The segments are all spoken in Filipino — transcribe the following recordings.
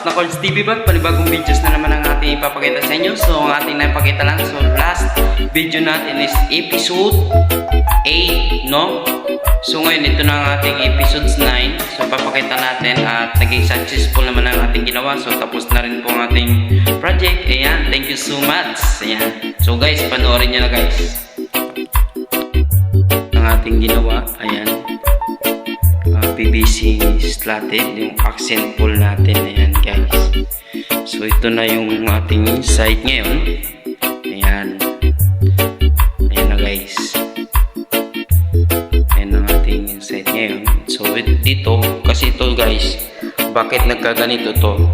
up? Nakords TV Vlog, panibagong videos na naman ang ating ipapakita sa inyo. So, ang ating napakita lang. So, last video natin is episode 8, no? So, ngayon, ito na ang ating episodes 9. So, papakita natin at naging successful naman ang ating ginawa. So, tapos na rin po ang ating project. Ayan, thank you so much. Ayan. So, guys, panoorin nyo na, guys. Ang ating ginawa, ayan. PVC slatted, yung accent pole natin, ayan guys. So ito na yung ating site ngayon, ayan, ayan na guys, ayan ang ating site ngayon. So dito, kasi ito guys, bakit nagkaganito to?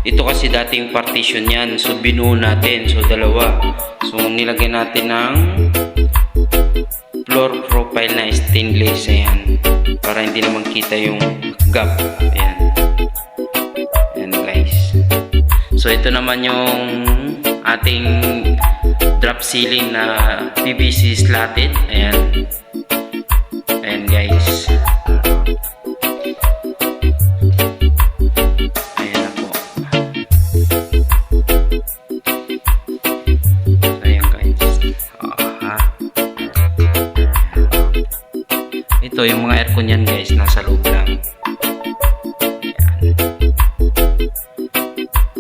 Ito kasi dating partition yan, so binuo natin, so dalawa. So nilagyan natin ng floor profile na stainless, ayan, para hindi naman kita yung gap, ayan, ayan guys. So ito naman yung ating drop ceiling na PVC slatted, ayan, ayan guys, ayan na po, ayan guys. Ito yung mga aircon yan guys, nasa loob lang.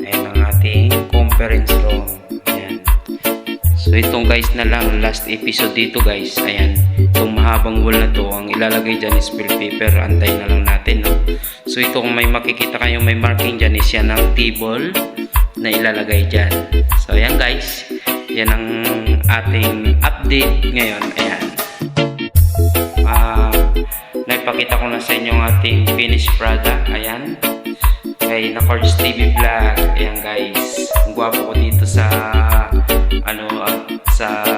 Ayan ang ating conference room. Ayan. So itong guys na lang, last episode dito guys. Ayan, itong mahabang wall na to, ang ilalagay dyan is bill paper. Antay na lang natin, no? So ito, kung may makikita kayo may marking dyan, is yan ang table na ilalagay dyan. So ayan guys, yan ang ating update ngayon. Ayan, naipakita ko na sa inyo ang ating finished product. Ayan, kay Nakords TV Vlog. Ayan guys, ang gwapo ko dito sa sa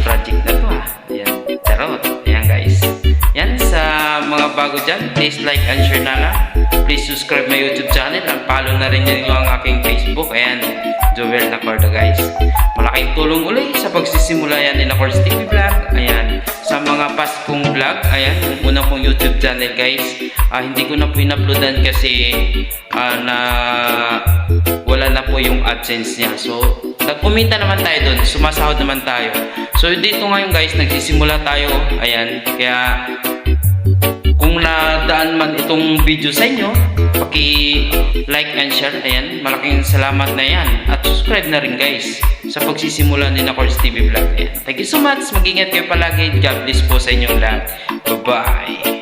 project na to, ayan, charot. Ayan guys, yan, sa mga bago dyan, please like and share na lang. Please subscribe my YouTube channel and follow na rin nyo ang aking Facebook. Ayan, Joel Nacorda guys. Malaking tulong uli sa pagsisimula yan ni Nakords TV Vlog. Ayan, sa mga past kong vlog, ayan, yung unang kong YouTube channel guys, hindi ko na po in-uploadan kasi wala na po yung AdSense niya. So nagkumita naman tayo doon, sumasahod naman tayo. So dito ngayon guys, nagsisimula tayo. Ayan, kaya kung nadaan man itong video sa inyo, paki-like and share. Ayan, malaking salamat na yan. At subscribe na rin guys sa pagsisimula ni Nakords TV Vlog. Ayan, thank you so much. Mag-ingat kayo palagi. God bless po sa inyong lahat. Bye-bye.